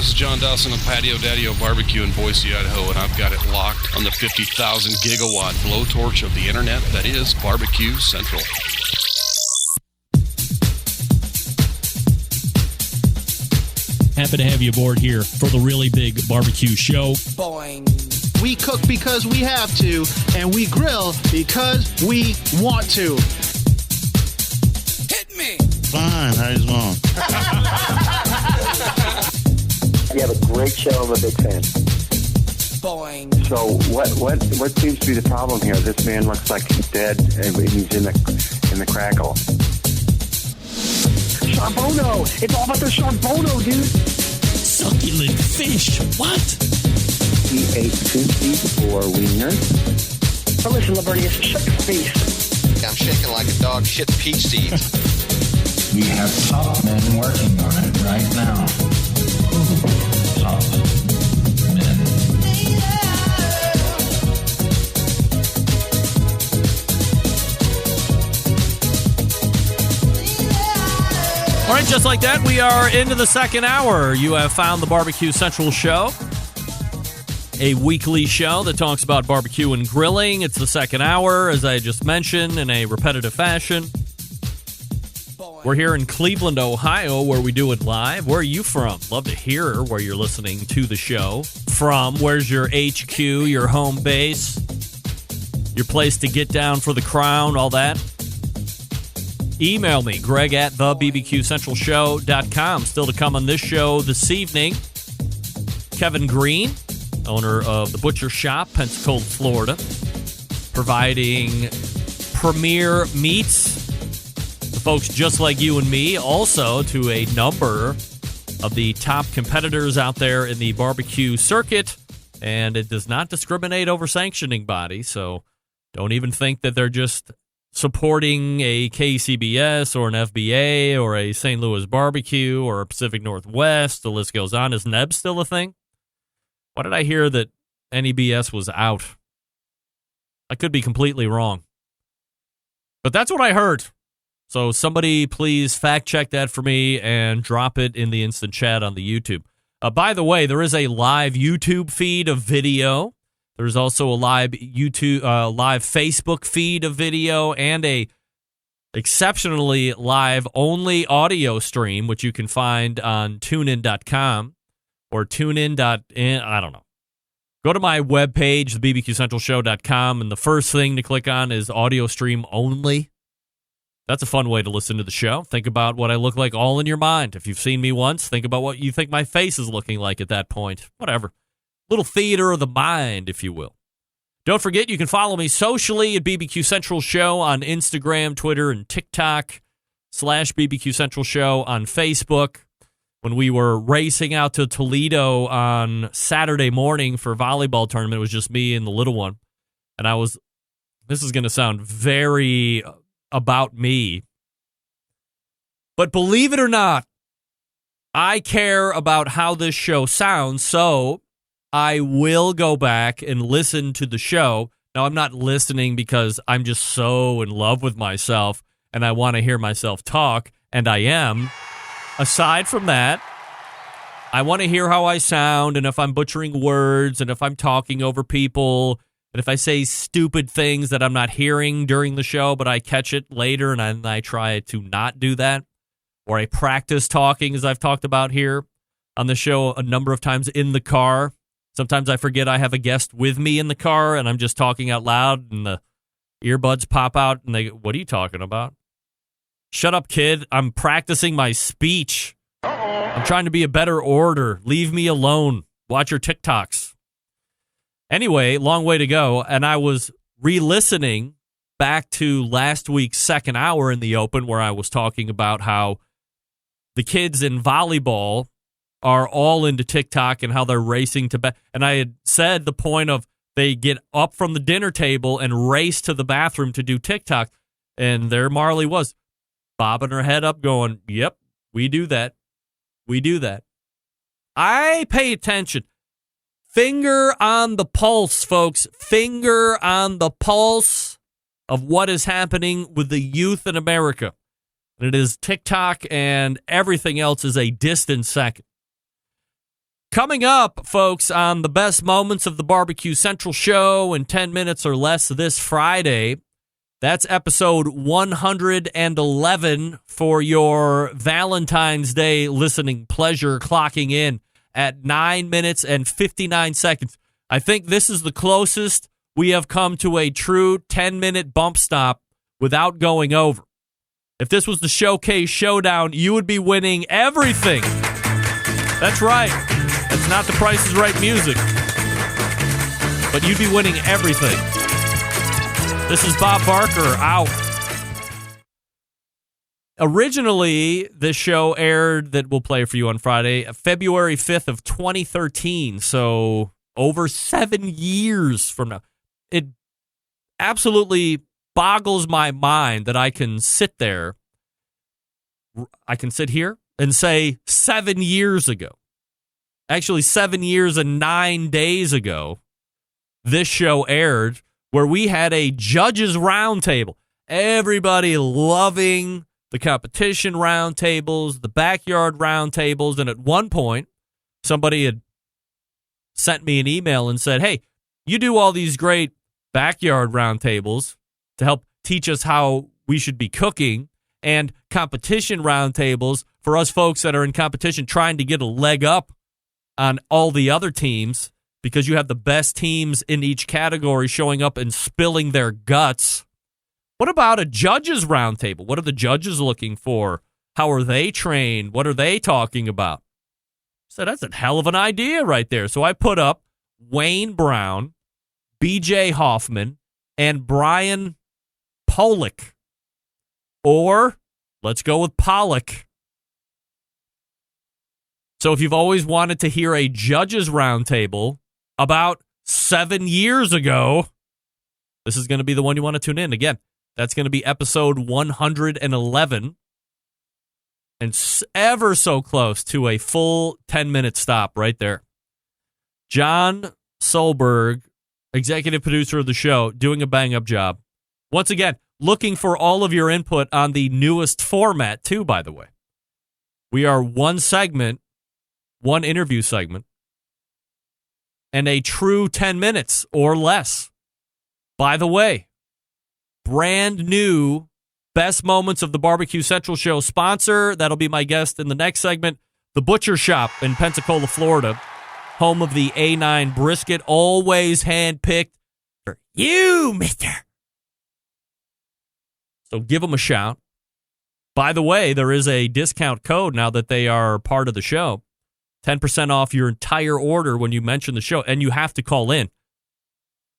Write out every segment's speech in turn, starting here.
This is John Dawson of Patio Daddy-O Barbecue in Boise, Idaho, and I've got it locked on the 50,000 gigawatt blowtorch of the internet that is Barbecue Central. Happy to have you aboard here for the really big barbecue show. Boing. We cook because we have to, and we grill because we want to. Hit me! Fine, how's long? You have a great show. I'm a big fan. Boing. So what seems to be the problem here? This man looks like he's dead, and he's in the crackle. Charbono! It's all about the Charbono, dude! Succulent fish. What? He ate Tootsie or Wiener. Oh, listen, Libertius, shut your face. I'm shaking like a dog shit peach seeds. We have top men working on it right now. Top men. All right, just like that, we are into the second hour. You have found the Barbecue Central Show, a weekly show that talks about barbecue and grilling. It's the second hour, as I just mentioned, in a repetitive fashion. We're here in Cleveland, Ohio, where we do it live. Where are you from? Love to hear where you're listening to the show from. Where's your HQ, your home base, your place to get down for the crown, all that? Email me, Greg at thebbqcentralshow.com. Still to come on this show this evening, Kevin Green, owner of the Butcher Shop, Pensacola, Florida, providing premier meats to folks just like you and me, also to a number of the top competitors out there in the barbecue circuit, and it does not discriminate over sanctioning bodies, so don't even think that they're just supporting a KCBS or an FBA or a St. Louis Barbecue or a Pacific Northwest. The list goes on. Is NEB still a thing? Why did I hear that NEBS was out? I could be completely wrong. But that's what I heard. So somebody please fact check that for me and drop it in the instant chat on the YouTube. By the way, there is a live YouTube feed of video. There's also a live Facebook feed of video and a exceptionally live only audio stream, which you can find on tunein.com or tunein.in. I don't know. Go to my webpage, thebbqcentralshow.com, and the first thing to click on is audio stream only. That's a fun way to listen to the show. Think about what I look like all in your mind. If you've seen me once, think about what you think my face is looking like at that point. Whatever. Little theater of the mind, if you will. Don't forget, you can follow me socially at BBQ Central Show on Instagram, Twitter, and TikTok, /BBQ Central Show on Facebook. When we were racing out to Toledo on Saturday morning for a volleyball tournament, it was just me and the little one. And this is going to sound very about me. But believe it or not, I care about how this show sounds, so I will go back and listen to the show. Now, I'm not listening because I'm just so in love with myself and I want to hear myself talk, and I am. Aside from that, I want to hear how I sound and if I'm butchering words and if I'm talking over people and if I say stupid things that I'm not hearing during the show, but I catch it later and I try to not do that. Or I practice talking, as I've talked about here on the show a number of times in the car. Sometimes I forget I have a guest with me in the car, and I'm just talking out loud, and the earbuds pop out, and they go, "What are you talking about?" Shut up, kid. I'm practicing my speech. I'm trying to be a better orator. Leave me alone. Watch your TikToks. Anyway, long way to go, and I was re-listening back to last week's second hour in the open where I was talking about how the kids in volleyball are all into TikTok and how they're racing to bed. And I had said the point of they get up from the dinner table and race to the bathroom to do TikTok. And there Marley was, bobbing her head up going, yep, we do that. We do that. I pay attention. Finger on the pulse, folks. Finger on the pulse of what is happening with the youth in America. And it is TikTok and everything else is a distant second. Coming up, folks, on the best moments of the Barbecue Central show in 10 minutes or less this Friday. That's episode 111 for your Valentine's Day listening pleasure, clocking in at 9 minutes and 59 seconds. I think this is the closest we have come to a true 10-minute bump stop without going over. If this was the Showcase Showdown, you would be winning everything. That's right. That's not the Price is Right music. But you'd be winning everything. This is Bob Barker, out. Originally, this show aired, that we'll play for you on Friday, February 5th of 2013, so over 7 years from now. It absolutely boggles my mind that I can sit here and say 7 years ago. Actually, 7 years and 9 days ago, this show aired, where we had a judges roundtable. Everybody loving the competition roundtables, the backyard roundtables, and at one point, somebody had sent me an email and said, hey, you do all these great backyard roundtables to help teach us how we should be cooking, and competition roundtables for us folks that are in competition trying to get a leg up on all the other teams, because you have the best teams in each category showing up and spilling their guts. What about a judges roundtable? What are the judges looking for? How are they trained? What are they talking about? So that's a hell of an idea right there. So I put up Wayne Brown, BJ Hoffman, and Brian Pollock. Or let's go with Pollock. So if you've always wanted to hear a judges roundtable about 7 years ago, this is going to be the one you want to tune in. Again, that's going to be episode 111, and ever so close to a full 10-minute stop right there. John Solberg, executive producer of the show, doing a bang-up job. Once again, looking for all of your input on the newest format, too, by the way. We are one interview segment, and a true 10 minutes or less. By the way, brand new best moments of the Barbecue Central show sponsor. That'll be my guest in the next segment. The Butcher Shop in Pensacola, Florida, home of the A9 brisket, always handpicked for you, mister. So give them a shout. By the way, there is a discount code now that they are part of the show. 10% off your entire order when you mention the show, and you have to call in.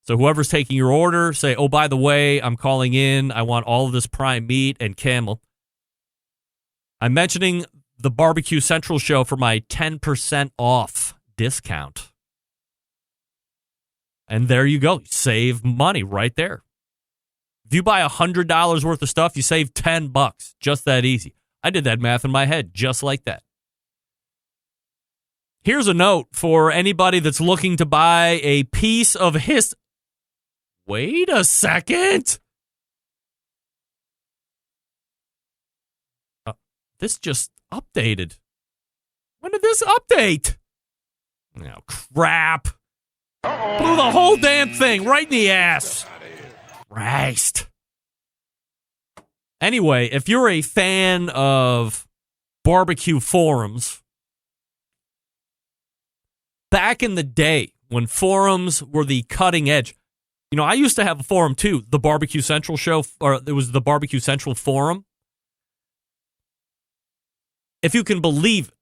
So whoever's taking your order, say, oh, by the way, I'm calling in. I want all of this prime meat and Camel. I'm mentioning the Barbecue Central show for my 10% off discount. And there you go. Save money right there. If you buy $100 worth of stuff, you save $10. Just that easy. I did that math in my head just like that. Here's a note for anybody that's looking to buy a piece of Wait a second. This just updated. When did this update? Oh, crap. Blew the whole damn thing right in the ass. Christ. Anyway, if you're a fan of barbecue forums, back in the day when forums were the cutting edge, you know, I used to have a forum too, the Barbecue Central show, or it was the Barbecue Central forum. If you can believe it,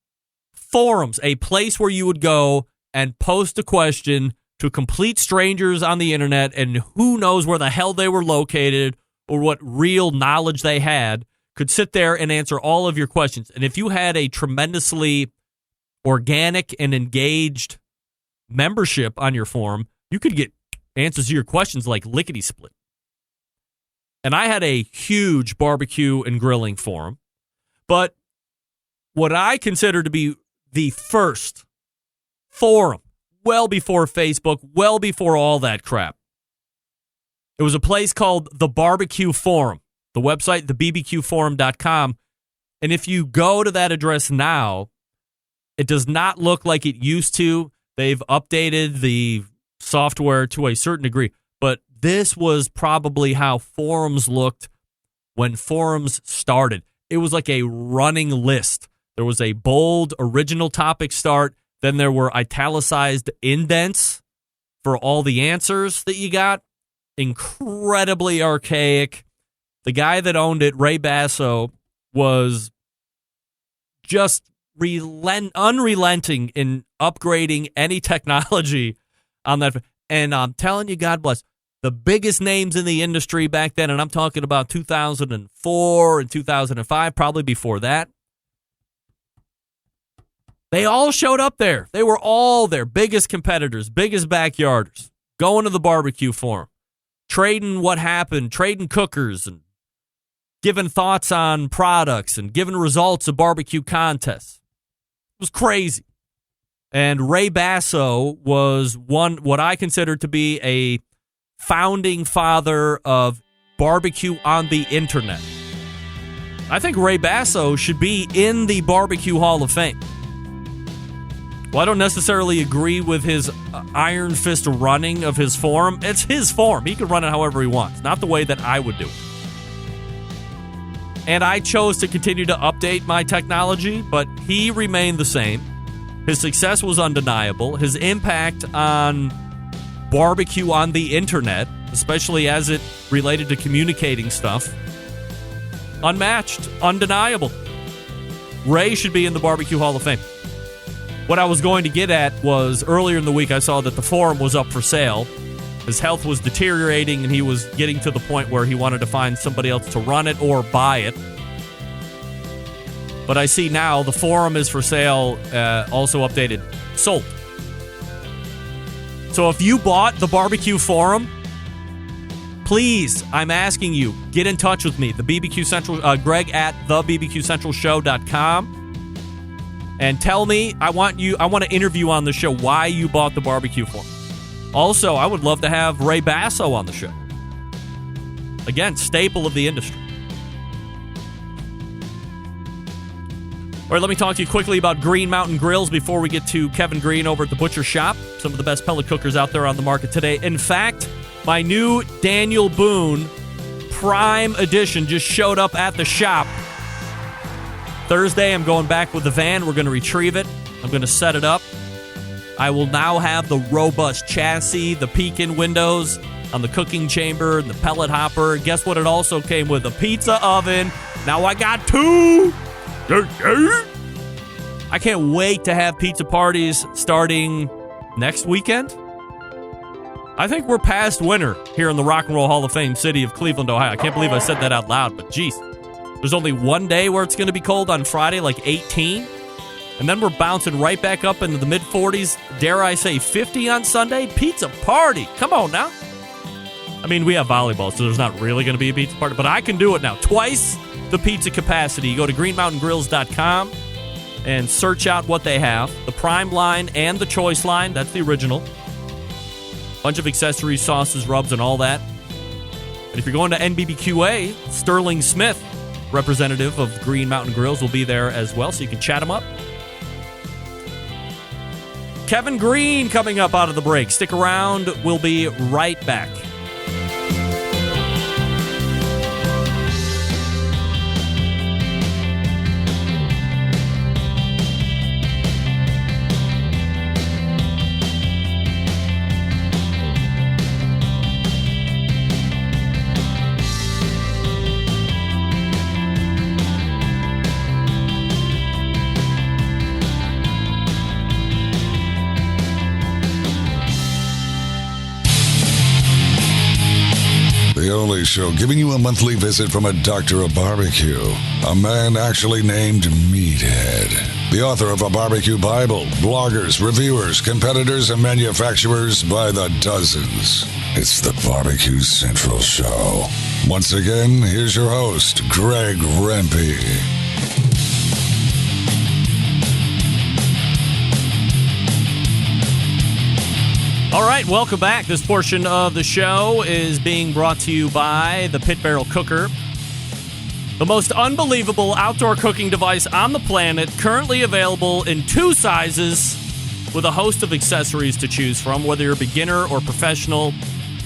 forums, a place where you would go and post a question to complete strangers on the internet, and who knows where the hell they were located or what real knowledge they had, could sit there and answer all of your questions. And if you had a tremendously organic and engaged membership on your forum, you could get answers to your questions like lickety-split. And I had a huge barbecue and grilling forum, but what I consider to be the first forum, well before Facebook, well before all that crap, it was a place called the Barbecue Forum, the website, thebbqforum.com. And if you go to that address now, It does not look like it used to. They've updated the software to a certain degree, but this was probably how forums looked when forums started. It was like a running list. There was a bold original topic start, then there were italicized indents for all the answers that you got. Incredibly archaic. The guy that owned it, Ray Basso, was just unrelenting in upgrading any technology on that. And I'm telling you, God bless, the biggest names in the industry back then, and I'm talking about 2004 and 2005, probably before that, they all showed up there. They were all there, biggest competitors, biggest backyarders, going to the barbecue forum, trading what happened, trading cookers, and giving thoughts on products and giving results of barbecue contests. It was crazy. And Ray Basso was what I consider to be a founding father of barbecue on the internet. I think Ray Basso should be in the Barbecue Hall of Fame. Well, I don't necessarily agree with his iron fist running of his forum. It's his forum. He can run it however he wants, not the way that I would do it. And I chose to continue to update my technology, but he remained the same. His success was undeniable. His impact on barbecue on the internet, especially as it related to communicating stuff, unmatched, undeniable. Ray should be in the Barbecue Hall of Fame. What I was going to get at was earlier in the week I saw that the forum was up for sale. His health was deteriorating and he was getting to the point where he wanted to find somebody else to run it or buy it. But I see now the forum is for sale, also updated, sold. So if you bought the barbecue forum, please, I'm asking you, get in touch with me. The BBQ Central, Greg at thebbqcentralshow.com. And tell me, I want to interview on the show why you bought the barbecue forum. Also, I would love to have Ray Basso on the show. Again, staple of the industry. All right, let me talk to you quickly about Green Mountain Grills before we get to Kevin Green over at the Butcher Shop. Some of the best pellet cookers out there on the market today. In fact, my new Daniel Boone Prime Edition just showed up at the shop. Thursday, I'm going back with the van. We're going to retrieve it. I'm going to set it up. I will now have the robust chassis, the peek-in windows on the cooking chamber, and the pellet hopper. Guess what? It also came with a pizza oven. Now I got two. I can't wait to have pizza parties starting next weekend. I think we're past winter here in the Rock and Roll Hall of Fame city of Cleveland, Ohio. I can't believe I said that out loud, but geez. There's only one day where it's going to be cold on Friday, like 18. And then we're bouncing right back up into the mid-40s. Dare I say 50 on Sunday? Pizza party. Come on now. I mean, we have volleyball, so there's not really going to be a pizza party. But I can do it now. Twice the pizza capacity. You go to greenmountaingrills.com and search out what they have. The Prime line and the Choice line. That's the original. Bunch of accessories, sauces, rubs, and all that. And if you're going to NBBQA, Sterling Smith, representative of Green Mountain Grills, will be there as well, so you can chat him up. Kevin Green coming up out of the break. Stick around. We'll be right back. The only show giving you a monthly visit from a doctor of barbecue, a man actually named Meathead, the author of a barbecue Bible, bloggers, reviewers, competitors, and manufacturers by the dozens. It's the Barbecue Central Show. Once again, here's your host, Greg Rempe. All right, welcome back. This portion of the show is being brought to you by the Pit Barrel Cooker. The most unbelievable outdoor cooking device on the planet, currently available in 2 sizes with a host of accessories to choose from. Whether you're a beginner or professional,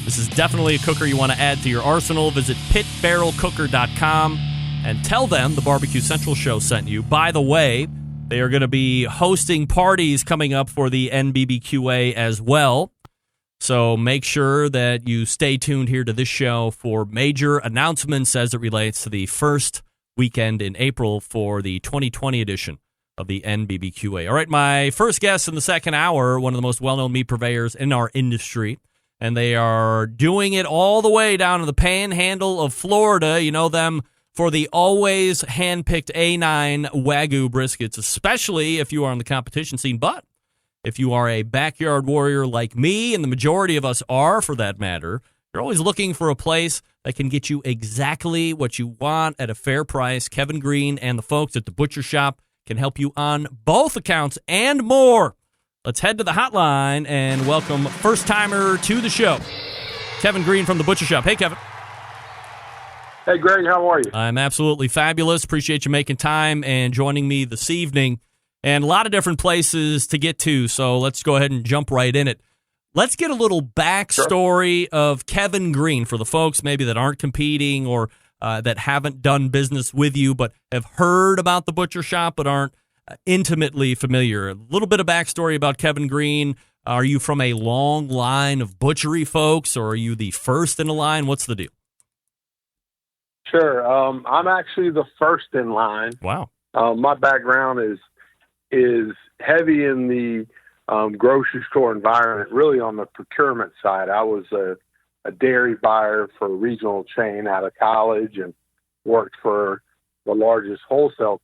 this is definitely a cooker you want to add to your arsenal. Visit pitbarrelcooker.com and tell them the Barbecue Central Show sent you. By the way, they are going to be hosting parties coming up for the NBBQA as well. So make sure that you stay tuned here to this show for major announcements as it relates to the first weekend in April for the 2020 edition of the NBBQA. All right, my first guest in the second hour, one of the most well-known meat purveyors in our industry, and they are doing it all the way down to the panhandle of Florida. You know them for the always hand-picked A9 Wagyu briskets, especially if you are on the competition scene. But if you are a backyard warrior like me, and the majority of us are for that matter, you're always looking for a place that can get you exactly what you want at a fair price. Kevin Green and the folks at the Butcher Shop can help you on both accounts and more. Let's head to the hotline and welcome first-timer to the show, Kevin Green from the Butcher Shop. Hey, Kevin. Hey, Greg, how are you? I'm absolutely fabulous. Appreciate you making time and joining me this evening. And a lot of different places to get to, so let's go ahead and jump right in it. Let's get a little backstory of Kevin Green for the folks maybe that aren't competing or that haven't done business with you but have heard about the Butcher Shop but aren't intimately familiar. A little bit of backstory about Kevin Green. Are you from a long line of butchery folks, or are you the first in a line? What's the deal? Sure. I'm actually the first in line. Wow. My background is heavy in the grocery store environment, really on the procurement side. I was a dairy buyer for a regional chain out of college and worked for the largest wholesale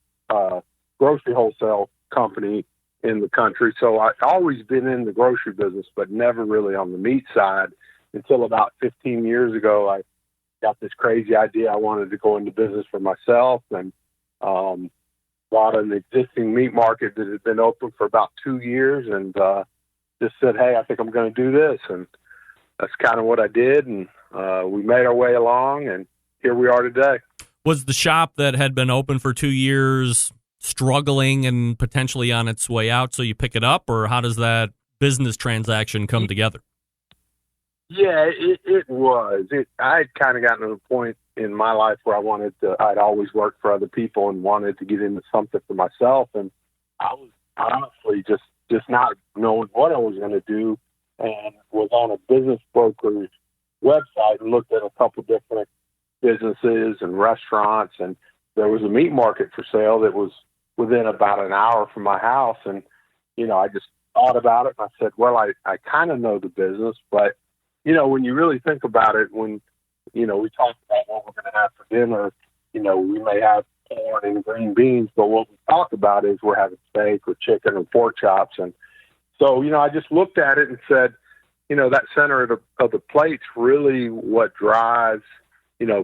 grocery wholesale company in the country. So I've always been in the grocery business, but never really on the meat side until about 15 years ago. I got this crazy idea. I wanted to go into business for myself and bought an existing meat market that had been open for about 2 years and just said, hey, I think I'm going to do this. And that's kind of what I did. And we made our way along, and here we are today. Was the shop that had been open for 2 years struggling and potentially on its way out, so you pick it up? Or how does that business transaction come together? Yeah, it was. I had kind of gotten to a point in my life where I'd always worked for other people and wanted to get into something for myself. And I was honestly just not knowing what I was going to do, and was on a business broker's website and looked at a couple different businesses and restaurants. And there was a meat market for sale that was within about an hour from my house. And, I just thought about it and I said, well, I kind of know the business, but when you really think about it, when, we talk about what we're going to have for dinner, we may have corn and green beans, but what we talk about is we're having steak or chicken or pork chops. And so, I just looked at it and said, that center of the plate's really what drives,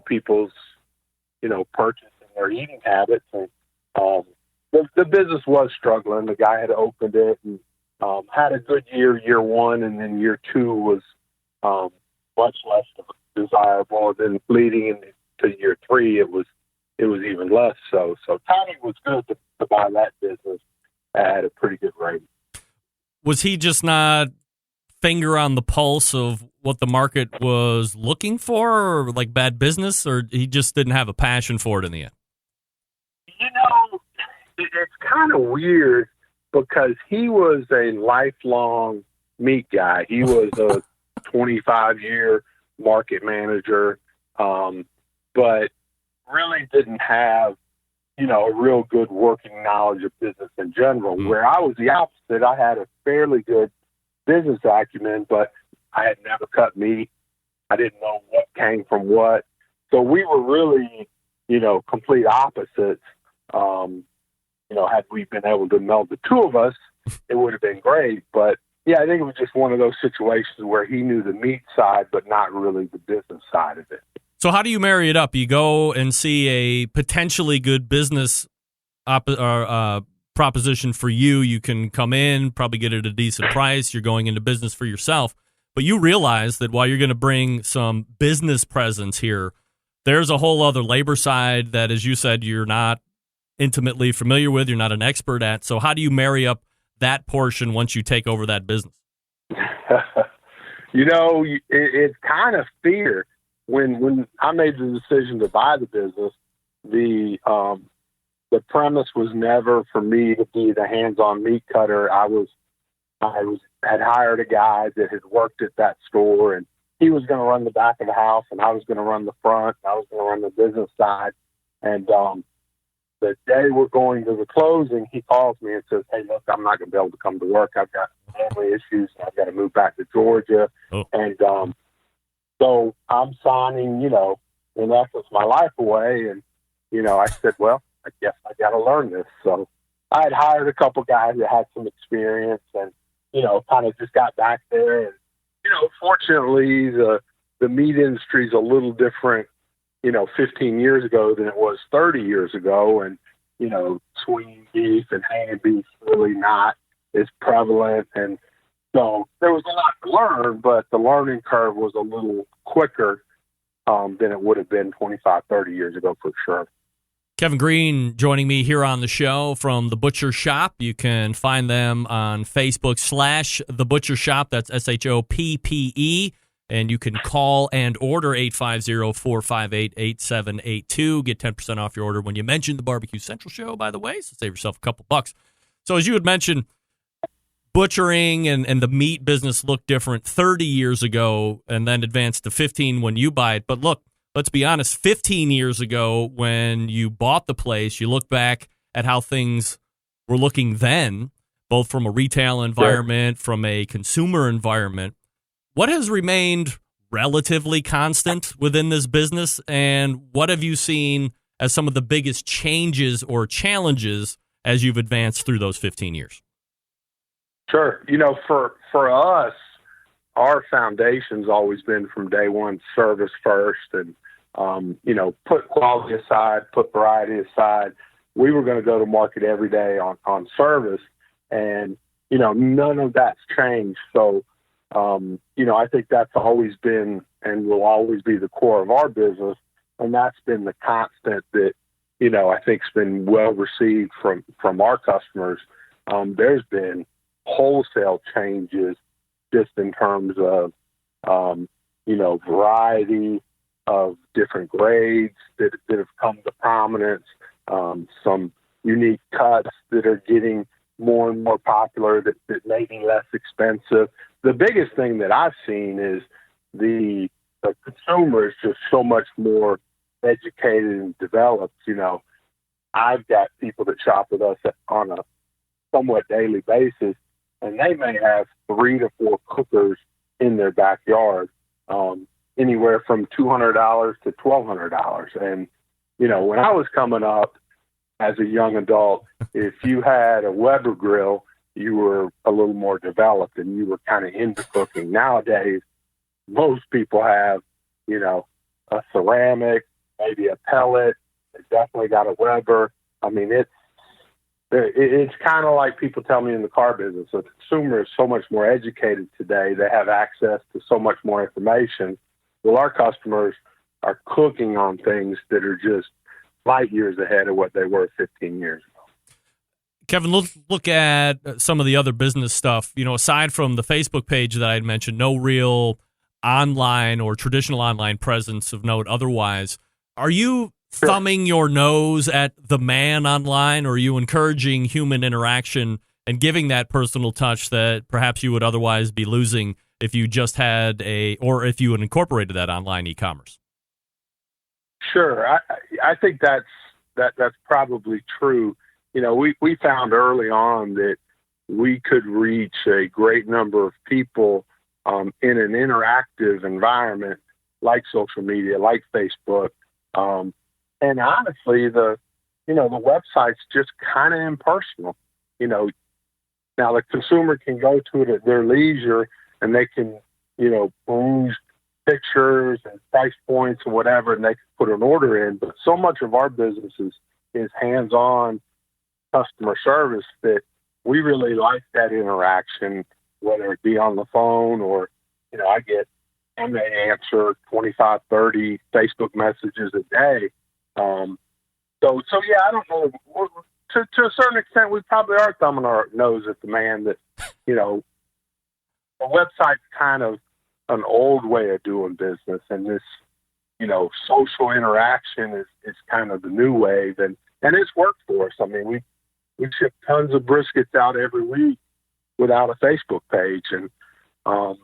people's, purchase and their eating habits. And the business was struggling. The guy had opened it and had a good year one, and then year two was much less desirable. Then leading into year three, it was even less so. So timing was good to buy that business at a pretty good rate. Was he just not finger on the pulse of what the market was looking for, or like bad business, or he just didn't have a passion for it in the end? It's kind of weird because he was a lifelong meat guy. He was a 25-year market manager, but really didn't have, a real good working knowledge of business in general, where I was the opposite. I had a fairly good business acumen, but I had never cut meat. I didn't know what came from what. So we were really, complete opposites. Had we been able to meld the two of us, it would have been great. But yeah, I think it was just one of those situations where he knew the meat side, but not really the business side of it. So how do you marry it up? You go and see a potentially good business proposition for you. You can come in, probably get it at a decent price. You're going into business for yourself. But you realize that while you're going to bring some business presence here there's a whole other labor side that, as you said, you're not intimately familiar with, you're not an expert at. So how do you marry up that portion once you take over that business? It's kind of fear. When I made the decision to buy the business, the premise was never for me to be the hands-on meat cutter. I had hired a guy that had worked at that store, and he was going to run the back of the house, and I was going to run the front. And I was going to run the business side. And the day we're going to the closing, he calls me and says, "Hey, look, I'm not going to be able to come to work. I've got family issues. I've got to move back to Georgia." Oh. And so I'm signing, in essence, my life away. And, I said, well, I guess I got to learn this. So I had hired a couple guys that had some experience and, kind of just got back there. And, fortunately, the meat industry is a little different, 15 years ago than it was 30 years ago. And, swinging beef and hanging beef really not as prevalent. And so there was a lot to learn, but the learning curve was a little quicker than it would have been 25, 30 years ago for sure. Kevin Green joining me here on the show from The Butcher Shoppe. You can find them on Facebook / The Butcher Shoppe. That's SHOPPE. And you can call and order 850-458-8782. Get 10% off your order when you mention the Barbecue Central show, by the way, so save yourself a couple bucks. So as you had mentioned, butchering and the meat business looked different 30 years ago and then advanced to 15 when you buy it. But look, let's be honest, 15 years ago when you bought the place, you look back at how things were looking then, both from a retail environment, from a consumer environment. What has remained relatively constant within this business, and what have you seen as some of the biggest changes or challenges as you've advanced through those 15 years? Sure. For us, our foundation's always been from day one service first and, put quality aside, put variety aside. We were going to go to market every day on service, and, none of that's changed. So, I think that's always been and will always be the core of our business. And that's been the constant that, I think's been well received from our customers. There's been wholesale changes just in terms of, variety of different grades that have come to prominence, some unique cuts that are getting more and more popular that may be less expensive. The biggest thing that I've seen is the consumer is just so much more educated and developed. I've got people that shop with us on a somewhat daily basis, and they may have 3 to 4 cookers in their backyard, anywhere from $200 to $1,200. And, when I was coming up as a young adult, if you had a Weber grill, you were a little more developed and you were kind of into cooking. Nowadays, most people have, a ceramic, maybe a pellet. They definitely got a Weber. I mean, it's kind of like people tell me in the car business. The consumer is so much more educated today. They have access to so much more information. Well, our customers are cooking on things that are just light years ahead of what they were 15 years ago. Kevin, let's look at some of the other business stuff. Aside from the Facebook page that I had mentioned, no real online or traditional online presence of note otherwise. Are you thumbing your nose at the man online, or are you encouraging human interaction and giving that personal touch that perhaps you would otherwise be losing if you just had or if you had incorporated that online e-commerce? Sure. I think that's probably true. We found early on that we could reach a great number of people in an interactive environment like social media, like Facebook. And honestly, the website's just kind of impersonal. Now the consumer can go to it at their leisure and they can, peruse pictures and price points and whatever, and they can put an order in. But so much of our business is hands-on customer service that we really like that interaction, whether it be on the phone or, I get I may answer 25, 30 Facebook messages a day. So yeah, I don't know. To a certain extent, we probably are thumbing our nose at the man that, a website's kind of an old way of doing business, and this, social interaction is kind of the new wave, and it's worked for us. I mean, we ship tons of briskets out every week without a Facebook page, and I'm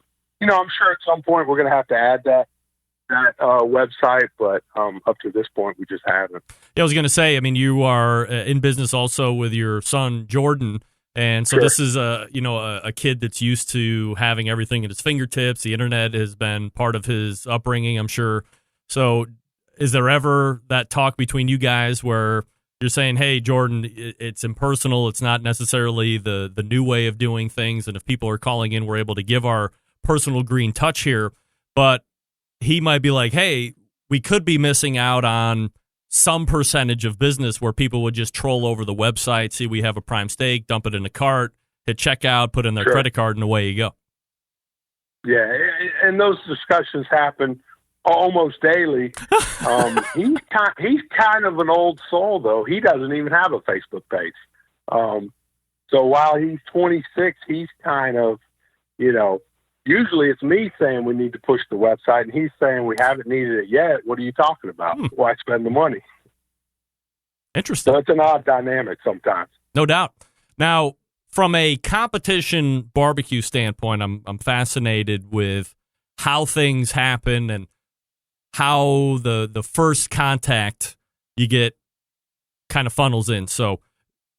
sure at some point we're going to have to add that website, but up to this point, we just haven't. Yeah, I was going to say, I mean, you are in business also with your son, Jordan, and so This is a kid that's used to having everything at his fingertips. The internet has been part of his upbringing, I'm sure. So is there ever that talk between you guys where you're saying, hey, Jordan, it's impersonal, it's not necessarily the new way of doing things, and if people are calling in, we're able to give our personal green touch here, but he might be like, hey, we could be missing out on some percentage of business where people would just troll over the website, see we have a prime steak, dump it in a cart, hit checkout, put in their credit card, and away you go. Yeah, and those discussions happen almost daily. He's kind of an old soul, though. He doesn't even have a Facebook page. So while he's 26, he's kind of, usually it's me saying we need to push the website, and he's saying we haven't needed it yet. What are you talking about? Why spend the money? Interesting. So it's an odd dynamic sometimes. No doubt. Now, from a competition barbecue standpoint, I'm fascinated with how things happen and how the first contact you get kind of funnels in. So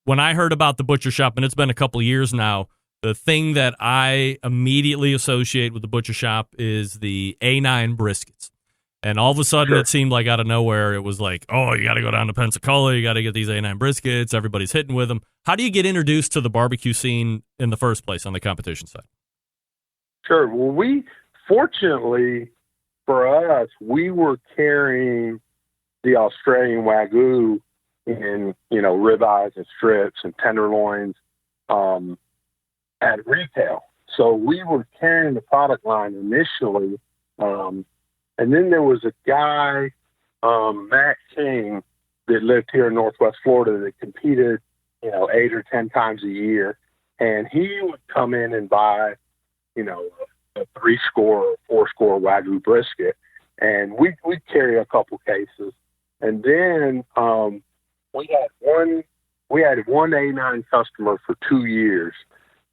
when I heard about the butcher shop, and it's been a couple of years now, the thing that I immediately associate with the butcher shop is the A9 briskets. And all of a sudden, it seemed like out of nowhere, it was like, oh, you got to go down to Pensacola, you got to get these A9 briskets, everybody's hitting with them. How do you get introduced to the barbecue scene in the first place on the competition side? Sure. Well, fortunately for us, we were carrying the Australian Wagyu in, ribeyes and strips and tenderloins at retail. So we were carrying the product line initially. And then there was a guy, Matt King, that lived here in Northwest Florida that competed, 8 or 10 times a year. And he would come in and buy, a 3-score or 4-score Wagyu brisket. And we'd carry a couple cases. And then we had one A9 customer for 2 years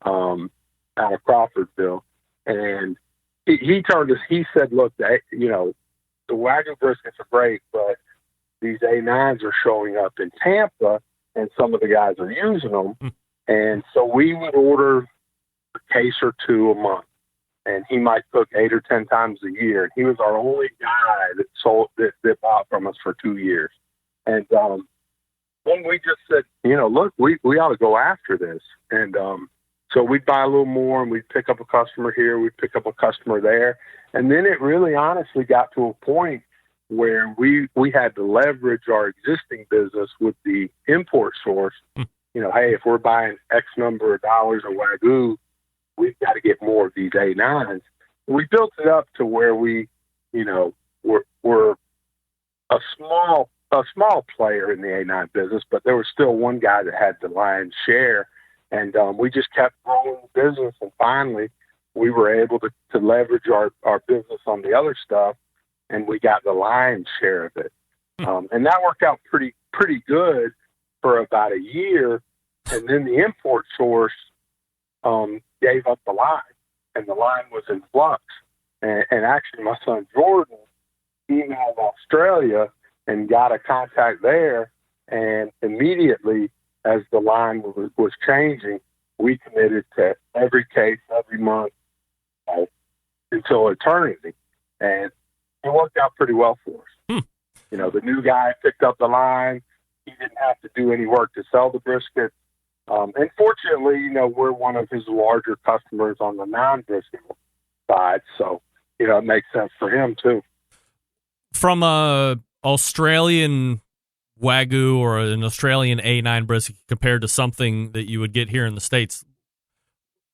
out of Crawfordville. And he turned us, he said, look, the Wagyu briskets are great, but these A9s are showing up in Tampa, and some of the guys are using them. And so we would order a case or two a month, and he might cook 8 or 10 times a year. And he was our only guy that bought from us for 2 years. And then we just said, look, we ought to go after this. And so we'd buy a little more, and we'd pick up a customer here, we'd pick up a customer there. And then it really honestly got to a point where we had to leverage our existing business with the import source. Hey, if we're buying X number of dollars of Wagyu, we've got to get more of these A9s. We built it up to where we're a small player in the A9 business, but there was still one guy that had the lion's share. And we just kept growing the business, and finally we were able to leverage our business on the other stuff, and we got the lion's share of it. And that worked out pretty good for about a year. And then the import source gave up the line, and the line was in flux. And actually my son Jordan emailed Australia and got a contact there, and immediately as the line was changing, we committed to every case, every month, until eternity. And it worked out pretty well for us. The new guy picked up the line. He didn't have to do any work to sell the brisket. And fortunately, we're one of his larger customers on the non-brisket side. So, it makes sense for him too. From a Australian Wagyu or an Australian A9 brisket compared to something that you would get here in the States,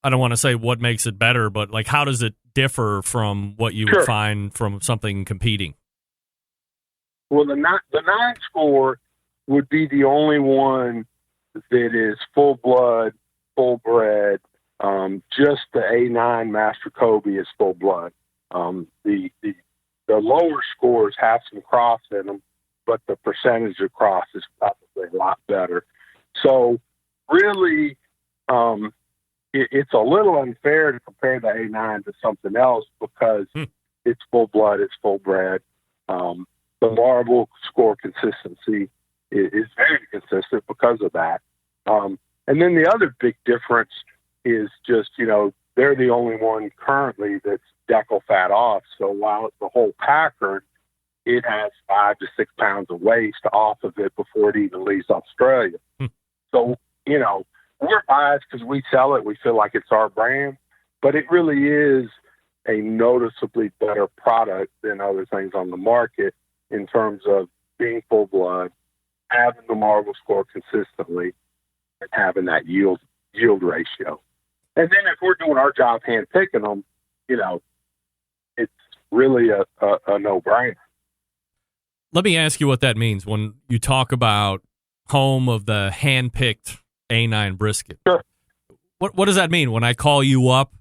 I don't want to say what makes it better, but like how does it differ from what you would find from something competing? Well, the 9 score would be the only one that is full blood, full bred. Just the A9 Master Kobe is full blood. The lower scores have some cross in them, but the percentage of cross is probably a lot better. So really, it's a little unfair to compare the A9 to something else because it's full blood, it's full bred. The marble score consistency is very consistent because of that. And then the other big difference is just, they're the only one currently that's decal fat off. So while it's the whole packer, it has 5 to 6 pounds of waste off of it before it even leaves Australia. So, we're biased because we sell it. We feel like it's our brand, but it really is a noticeably better product than other things on the market in terms of being full blood, having the marble score consistently, and having that yield ratio. And then if we're doing our job hand picking them, it's really a no-brainer. Let me ask you what that means when you talk about home of the hand-picked A9 brisket. Sure. What does that mean? When I call you up,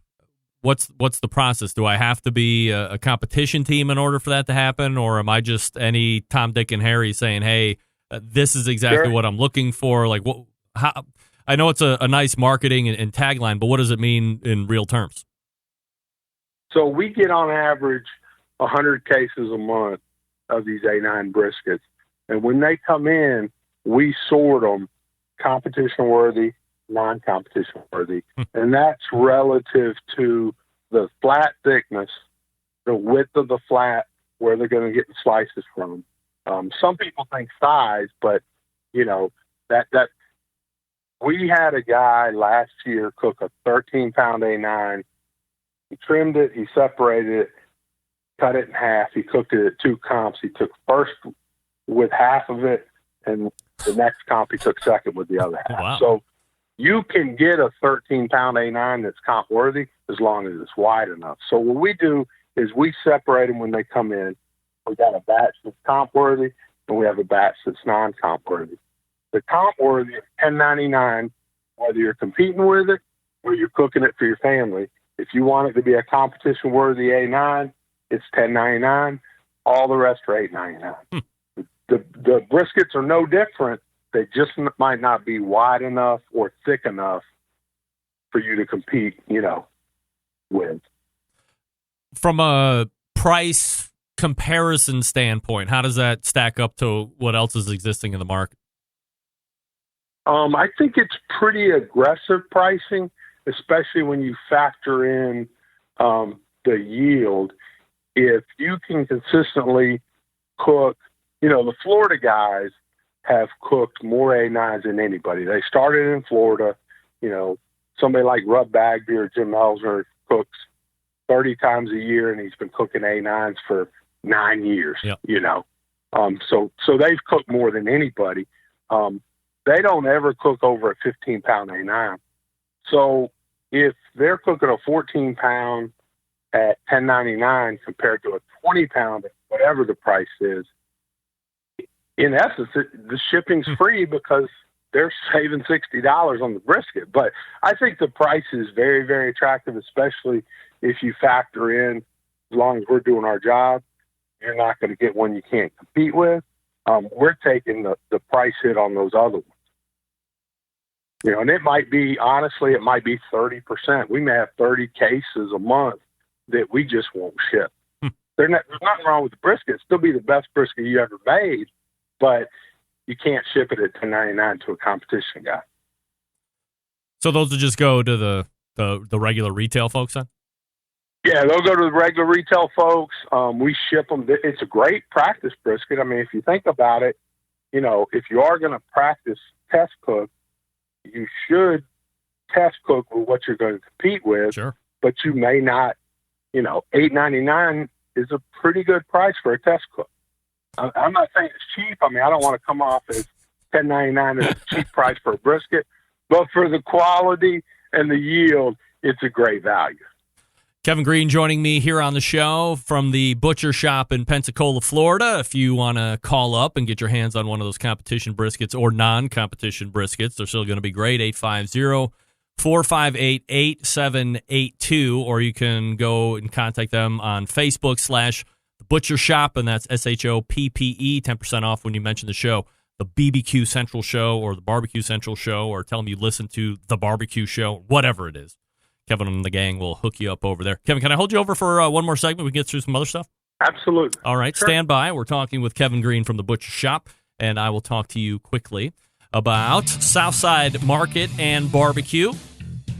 what's the process? Do I have to be a competition team in order for that to happen, or am I just any Tom, Dick, and Harry saying, "Hey, this is exactly what I'm looking for"? Like, how? I know it's a nice marketing and tagline, but what does it mean in real terms? So we get on average 100 cases a month of these A9 briskets, and when they come in, we sort them competition worthy, non-competition worthy, and that's relative to the flat thickness, the width of the flat, where they're going to get the slices from. Some people think size, but that we had a guy last year cook a 13-pound A9. He trimmed it, he separated it, cut it in half. He cooked it at 2 comps. He took first with half of it, and the next comp he took second with the other half. Wow. So you can get a 13-pound A9 that's comp worthy as long as it's wide enough. So what we do is we separate them when they come in. We got a batch that's comp worthy, and we have a batch that's non-comp worthy. The comp worthy is $10.99, whether you're competing with it or you're cooking it for your family. If you want it to be a competition worthy A9, it's $10.99. All the rest are $8.99. The briskets are no different. They just might not be wide enough or thick enough for you to compete, with. From a price comparison standpoint, how does that stack up to what else is existing in the market? I think it's pretty aggressive pricing, especially when you factor in the yield. If you can consistently cook, the Florida guys have cooked more A9s than anybody. They started in Florida. Somebody like Rub Bagby or Jim Elsner cooks 30 times a year, and he's been cooking A9s for 9 years. Yep. So they've cooked more than anybody. They don't ever cook over a 15-pound A9. So if they're cooking a 14-pound at $10.99 compared to a 20-pound at whatever the price is, in essence, the shipping's free because they're saving $60 on the brisket. But I think the price is very, very attractive, especially if you factor in, as long as we're doing our job, you're not going to get one you can't compete with. We're taking the price hit on those other ones. And it might be 30%. We may have 30 cases a month that we just won't ship. There's nothing wrong with the brisket. It'll still be the best brisket you ever made, but you can't ship it at $10.99 to a competition guy. So those will just go to the regular retail folks then? Yeah, they'll go to the regular retail folks. We ship them. It's a great practice brisket. I mean, if you think about it, if you are going to practice test cook, you should test cook with what you're going to compete with. Sure. But you may not, $8.99 is a pretty good price for a test cook. I'm not saying it's cheap. I mean, I don't want to come off as $10.99 is a cheap price for a brisket, but for the quality and the yield, it's a great value. Kevin Green joining me here on the show from the Butcher Shop in Pensacola, Florida. If you want to call up and get your hands on one of those competition briskets or non-competition briskets, they're still going to be great, 850-458-8782, or you can go and contact them on Facebook / The Butcher Shop, and that's SHOPPE, 10% off when you mention the show, the BBQ Central Show or the Barbecue Central Show, or tell them you listen to the Barbecue Show, whatever it is. Kevin and the gang will hook you up over there. Kevin, can I hold you over for one more segment? We can get through some other stuff? Absolutely. All right, Sure. Stand by. We're talking with Kevin Green from the Butcher Shop, and I will talk to you quickly about Southside Market and Barbecue.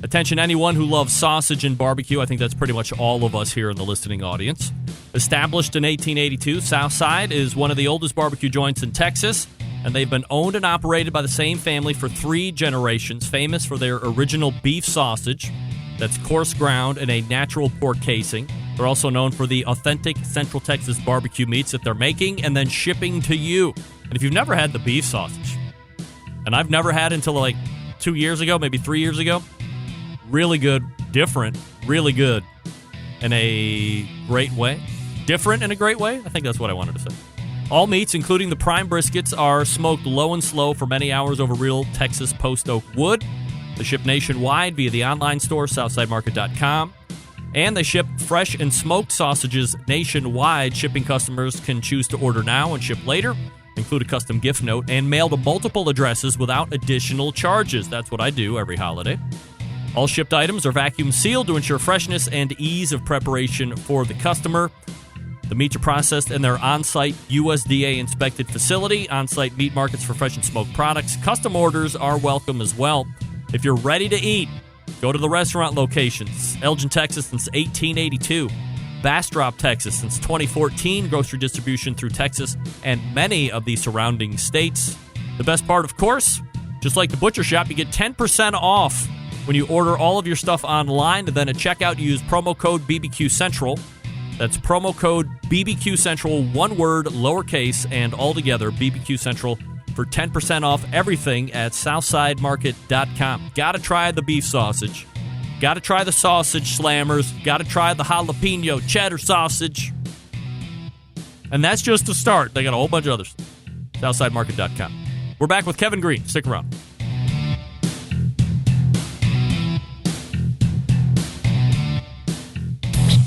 Attention anyone who loves sausage and barbecue. I think that's pretty much all of us here in the listening audience. Established in 1882, Southside is one of the oldest barbecue joints in Texas, and they've been owned and operated by the same family for 3 generations, famous for their original beef sausage that's coarse ground in a natural pork casing. They're also known for the authentic Central Texas barbecue meats that they're making and then shipping to you. And if you've never had the beef sausage, and I've never had it until like 2 years ago, maybe 3 years ago, really good, different, really good in a great way. Different in a great way? I think that's what I wanted to say. All meats, including the prime briskets, are smoked low and slow for many hours over real Texas post oak wood. They ship nationwide via the online store, SouthsideMarket.com. And they ship fresh and smoked sausages nationwide. Shipping customers can choose to order now and ship later, include a custom gift note, and mail to multiple addresses without additional charges. That's what I do every holiday. All shipped items are vacuum sealed to ensure freshness and ease of preparation for the customer. The meats are processed in their on-site USDA-inspected facility, on-site meat markets for fresh and smoked products. Custom orders are welcome as well. If you're ready to eat, go to the restaurant locations. Elgin, Texas since 1882. Bastrop, Texas since 2014. Grocery distribution through Texas and many of the surrounding states. The best part, of course, just like the Butcher Shop, you get 10% off when you order all of your stuff online, and then at checkout you use promo code BBQ Central. That's promo code BBQ Central, one word, lowercase, and all together, BBQ Central, for 10% off everything at SouthsideMarket.com. Gotta try the beef sausage. Gotta try the sausage slammers. Gotta try the jalapeno cheddar sausage. And that's just the start. They got a whole bunch of others. SouthsideMarket.com. We're back with Kevin Green. Stick around.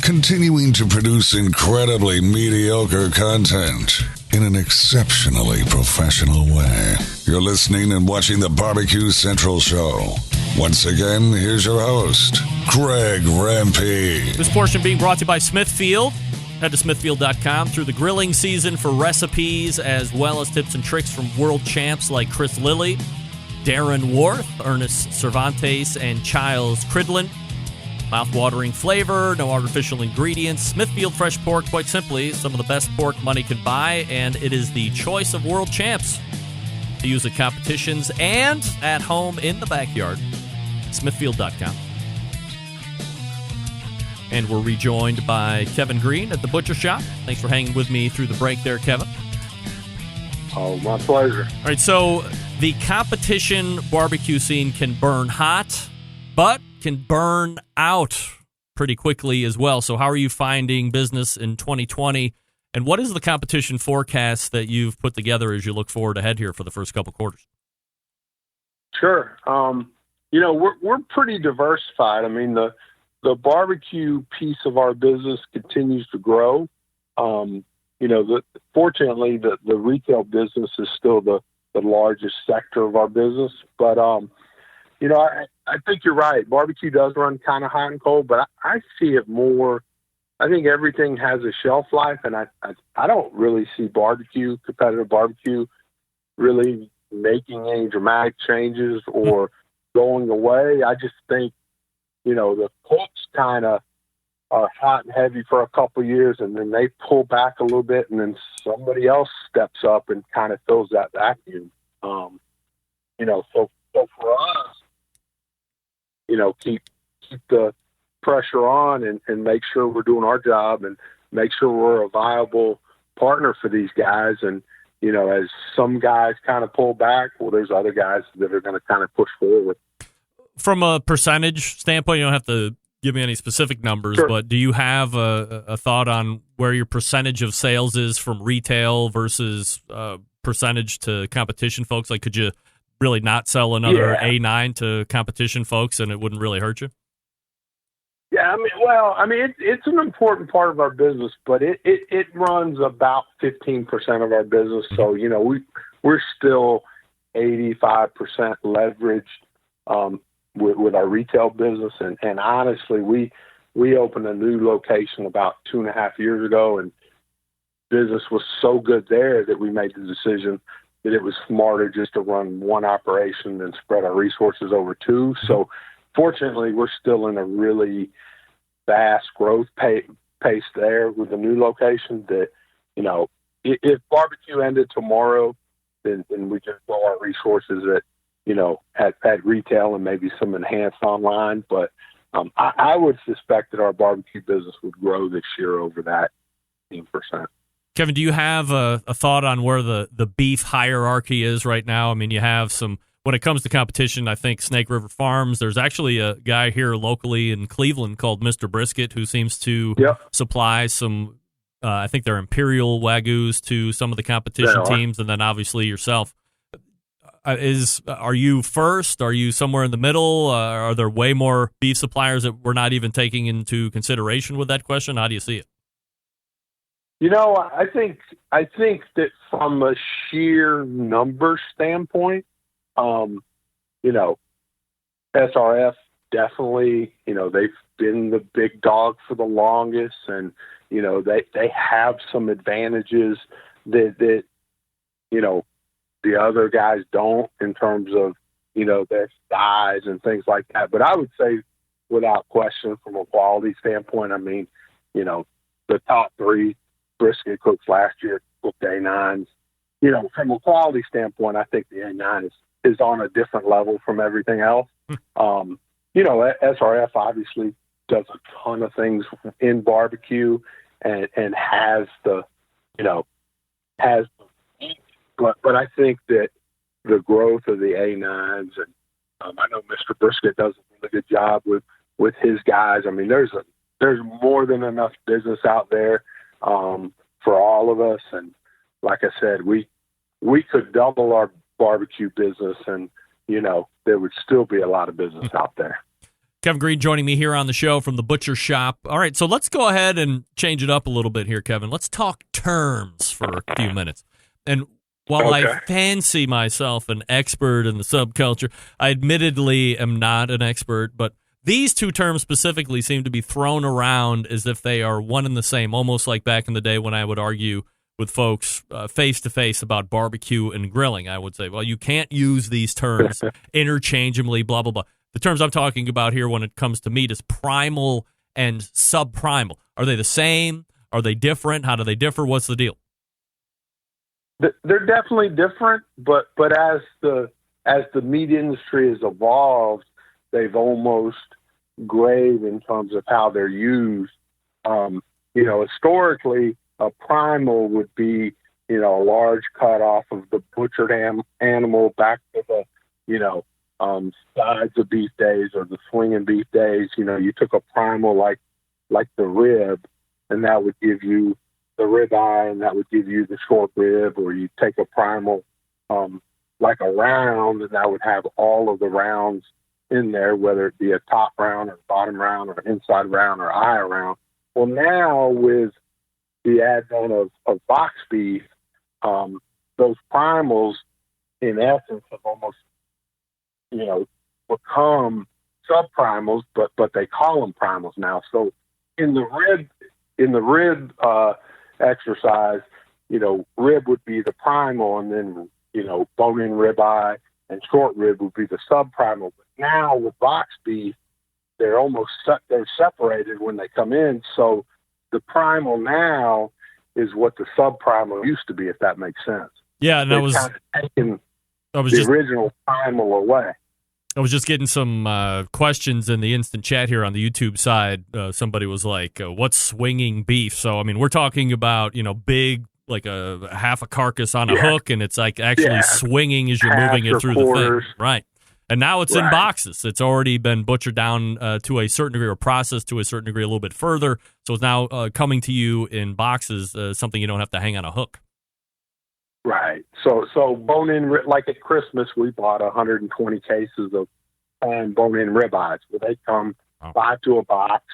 Continuing to produce incredibly mediocre content in an exceptionally professional way. You're listening and watching the Barbecue Central Show. Once again, here's your host, Greg Rempe. This portion being brought to you by Smithfield. Head to smithfield.com through the grilling season for recipes as well as tips and tricks from world champs like Chris Lilly, Darren Worth, Ernest Cervantes, and Childs Cridlin. Mouth-watering flavor, no artificial ingredients. Smithfield Fresh Pork, quite simply, some of the best pork money can buy, and it is the choice of world champs to use at competitions and at home in the backyard. Smithfield.com. And we're rejoined by Kevin Green at the Butcher Shop. Thanks for hanging with me through the break there, Kevin. Oh, my pleasure. All right, so the competition barbecue scene can burn hot, but can burn out pretty quickly as well. So how are you finding business in 2020? And what is the competition forecast that you've put together as you look forward ahead here for the first couple quarters? Sure. We're pretty diversified. I mean, the barbecue piece of our business continues to grow. Fortunately, the retail business is still the largest sector of our business. But, I think you're right. Barbecue does run kind of hot and cold, but I see it more. I think everything has a shelf life, and I don't really see competitive barbecue, really making any dramatic changes or going away. I just think, the Colts kind of are hot and heavy for a couple years, and then they pull back a little bit, and then somebody else steps up and kind of fills that vacuum. So for us, keep the pressure on and make sure we're doing our job and make sure we're a viable partner for these guys. And, as some guys kind of pull back, well, there's other guys that are going to kind of push forward. From a percentage standpoint, you don't have to give me any specific numbers, Sure. but do you have a thought on where your percentage of sales is from retail versus percentage to competition folks? Like, could you really not sell another A9 to competition folks and it wouldn't really hurt you? Yeah, it's an important part of our business, but it runs about 15% of our business. So, we're still 85% leveraged with our retail business. And honestly, we opened a new location about 2.5 years ago, and business was so good there that we made the decision that it was smarter just to run one operation than spread our resources over two. So fortunately, we're still in a really fast growth pace there with the new location that, if barbecue ended tomorrow, then we just grow our resources at retail and maybe some enhanced online. But I would suspect that our barbecue business would grow this year over that 15%. Kevin, do you have a thought on where the beef hierarchy is right now? I mean, you have some, when it comes to competition, I think Snake River Farms, there's actually a guy here locally in Cleveland called Mr. Brisket who seems to supply some, I think they're Imperial Wagyus to some of the competition teams, and then obviously yourself. Are you first? Are you somewhere in the middle? Are there way more beef suppliers that we're not even taking into consideration with that question? How do you see it? I think that from a sheer number standpoint, SRF definitely, they've been the big dog for the longest, and they have some advantages that the other guys don't in terms of their size and things like that. But I would say, without question, from a quality standpoint, the top three brisket cooks last year cooked A9s. From a quality standpoint, I think the A9 is on a different level from everything else. SRF obviously does a ton of things in barbecue and has but I think that the growth of the A9s, and I know Mr. Brisket does a really good job with his guys. I mean, there's more than enough business out there for all of us. And like I said, we could double our barbecue business, and there would still be a lot of business out there. Kevin Green joining me here on the show from the Butcher Shop. All right, so let's go ahead and change it up a little bit here, Kevin. Let's talk terms for a few minutes. And while I fancy myself an expert in the subculture, I admittedly am not an expert, but these two terms specifically seem to be thrown around as if they are one and the same, almost like back in the day when I would argue with folks face-to-face about barbecue and grilling. I would say, well, you can't use these terms interchangeably, blah, blah, blah. The terms I'm talking about here when it comes to meat is primal and subprimal. Are they the same? Are they different? How do they differ? What's the deal? They're definitely different, but as the meat industry has evolved, they've almost grayed in terms of how they're used. Historically, a primal would be, a large cut off of the butchered animal back to the, sides of beef days or the swinging beef days. You took a primal like the rib, and that would give you the ribeye, and that would give you the short rib, or you take a primal like a round, and that would have all of the rounds in there, whether it be a top round or bottom round or inside round or eye round. Well, now with the advent of box beef, those primals, in essence, have almost, become subprimals, but they call them primals now. So in the rib exercise, rib would be the primal, and then, bone-in ribeye and short rib would be the subprimal. But now with box beef, they're separated when they come in. So the primal now is what the subprimal used to be, if that makes sense. Yeah, and They've kind of taken the original primal away. I was just getting some questions in the instant chat here on the YouTube side. Somebody was like, what's swinging beef? So, I mean, we're talking about, big, like a half a carcass on a hook, and it's like actually swinging as you're moving it through the thing. Right. And now it's in Right. boxes. It's already been butchered down to a certain degree, or processed to a certain degree a little bit further. So it's now coming to you in boxes, something you don't have to hang on a hook. Right. So bone-in, like at Christmas, we bought 120 cases of bone-in ribeyes. Well, they come 5 to a box,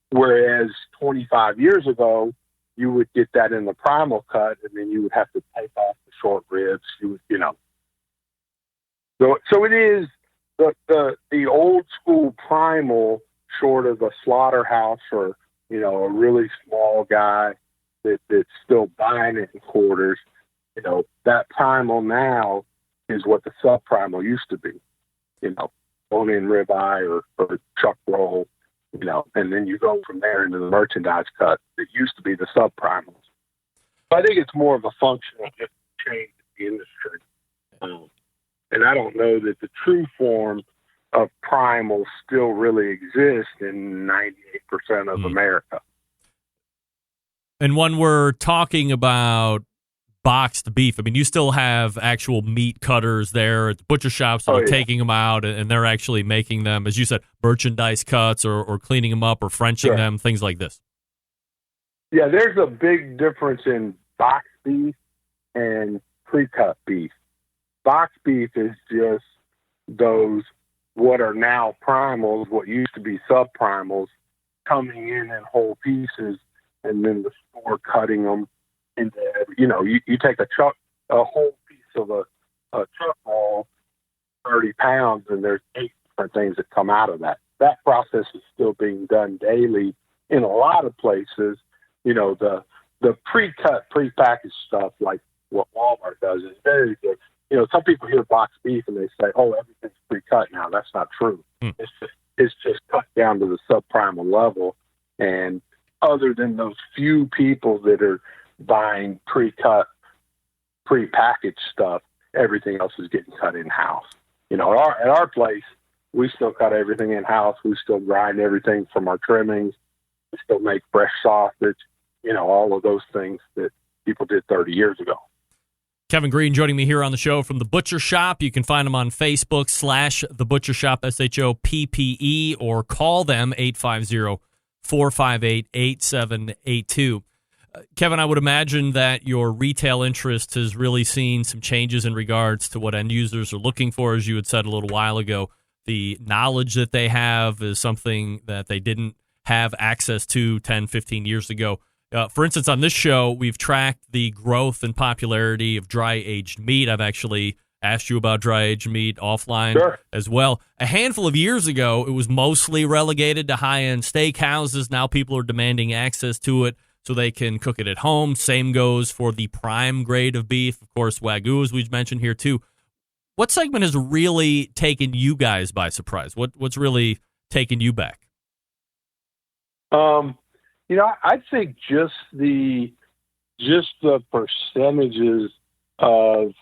whereas 25 years ago, you would get that in the primal cut, and then you would have to take off the short ribs. So it is the old school primal, short of a slaughterhouse or a really small guy that's still buying it in quarters. That primal now is what the subprimal used to be. Bone-in ribeye or chuck roll. And then you go from there into the merchandise cut that used to be the subprimals. I think it's more of a function of just change in the industry. And I don't know that the true form of primal still really exists in 98% of America. And when we're talking about boxed beef, I mean, you still have actual meat cutters there at the butcher shops that are taking them out, and they're actually making them, as you said, merchandise cuts or cleaning them up or Frenching them, things like this. Yeah, there's a big difference in boxed beef and pre-cut beef. Boxed beef is just those, what are now primals, what used to be subprimals, coming in whole pieces, and then the store cutting them into, you take a whole piece of a chuck roll, 30 pounds, and there's 8 different things that come out of that. That process is still being done daily in a lot of places. The pre-cut, pre-packaged stuff, like what Walmart does, is very good. Some people hear boxed beef and they say, "Oh, everything's pre-cut now." That's not true. It's just cut down to the subprimal level. And other than those few people that are buying pre-cut, pre-packaged stuff, everything else is getting cut in-house. At our place, we still cut everything in-house. We still grind everything from our trimmings. We still make fresh sausage, all of those things that people did 30 years ago. Kevin Green joining me here on the show from The Butcher Shop. You can find them on Facebook /The Butcher Shop, SHOPPE, or call them 850-458-8782. Kevin, I would imagine that your retail interest has really seen some changes in regards to what end users are looking for. As you had said a little while ago, the knowledge that they have is something that they didn't have access to 10, 15 years ago. For instance, on this show, we've tracked the growth and popularity of dry-aged meat. I've actually asked you about dry-aged meat offline as well. A handful of years ago, it was mostly relegated to high-end steakhouses. Now people are demanding access to it so they can cook it at home. Same goes for the prime grade of beef. Of course, Wagyu, as we've mentioned here, too. What segment has really taken you guys by surprise? What's really taken you back? I'd say just the percentages of,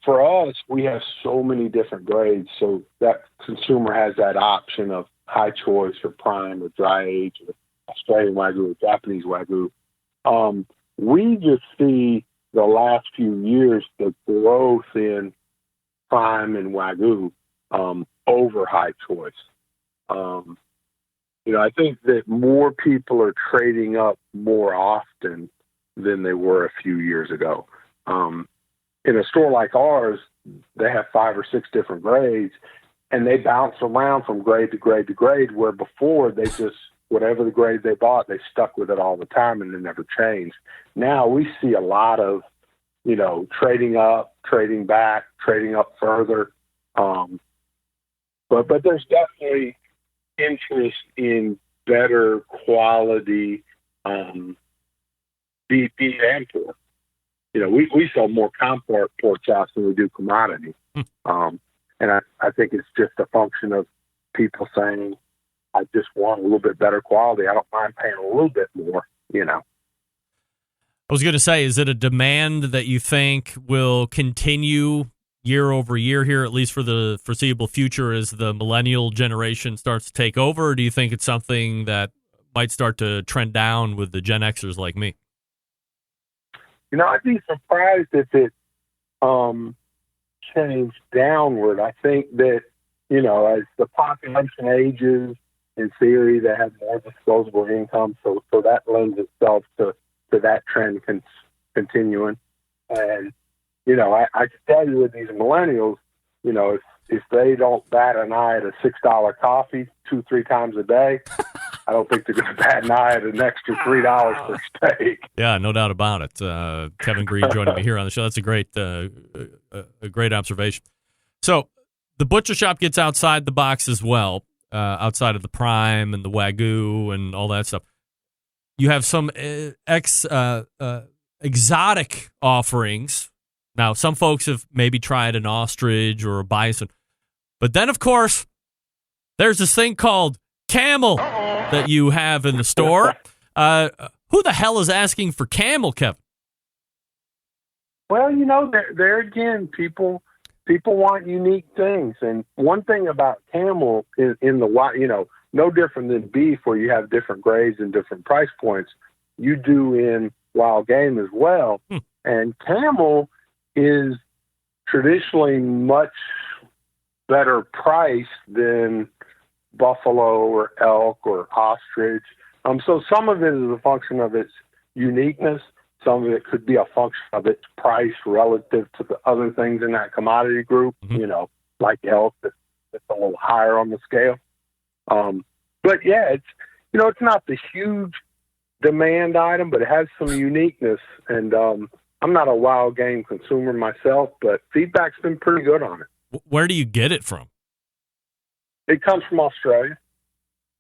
for us, we have so many different grades, so that consumer has that option of high choice or prime or dry age or Australian Wagyu or Japanese Wagyu. We just see the last few years the growth in prime and Wagyu over high choice. I think that more people are trading up more often than they were a few years ago. In a store like ours, they have 5 or 6 different grades, and they bounce around from grade to grade to grade, where before they just, whatever the grade they bought, they stuck with it all the time and it never changed. Now we see a lot of, trading up, trading back, trading up further. But there's definitely interest in better quality beef and pork. We sell more comport pork chops than we do commodity. And I think it's just a function of people saying, I just want a little bit better quality. I don't mind paying a little bit more, I was going to say, is it a demand that you think will continue year over year here, at least for the foreseeable future, as the millennial generation starts to take over? Or do you think it's something that might start to trend down with the Gen Xers like me? I'd be surprised if it change downward. I think that, as the population ages, in theory, they have more disposable income, so that lends itself to that trend continuing. And, I can tell you with these millennials, if they don't bat an eye at a $6 coffee 2-3 times a day, I don't think they're going to bat an eye at an extra $3 for steak. Yeah, no doubt about it. Kevin Green joining me here on the show. That's a great observation. So the butcher shop gets outside the box as well, outside of the prime and the Wagyu and all that stuff. You have some exotic offerings. Now, some folks have maybe tried an ostrich or a bison. But then, of course, there's this thing called Camel that you have in the store. Who the hell is asking for Camel, Kevin? Well, there again, people want unique things. And one thing about Camel in the wild, no different than beef where you have different grades and different price points, you do in wild game as well. And Camel is traditionally much better priced than buffalo or elk or ostrich. So some of it is a function of its uniqueness. Some of it could be a function of its price relative to the other things in that commodity group, like elk, that's a little higher on the scale. But yeah, it's not the huge demand item, but it has some uniqueness. And I'm not a wild game consumer myself, but feedback's been pretty good on it. Where do you get it from? It comes from Australia.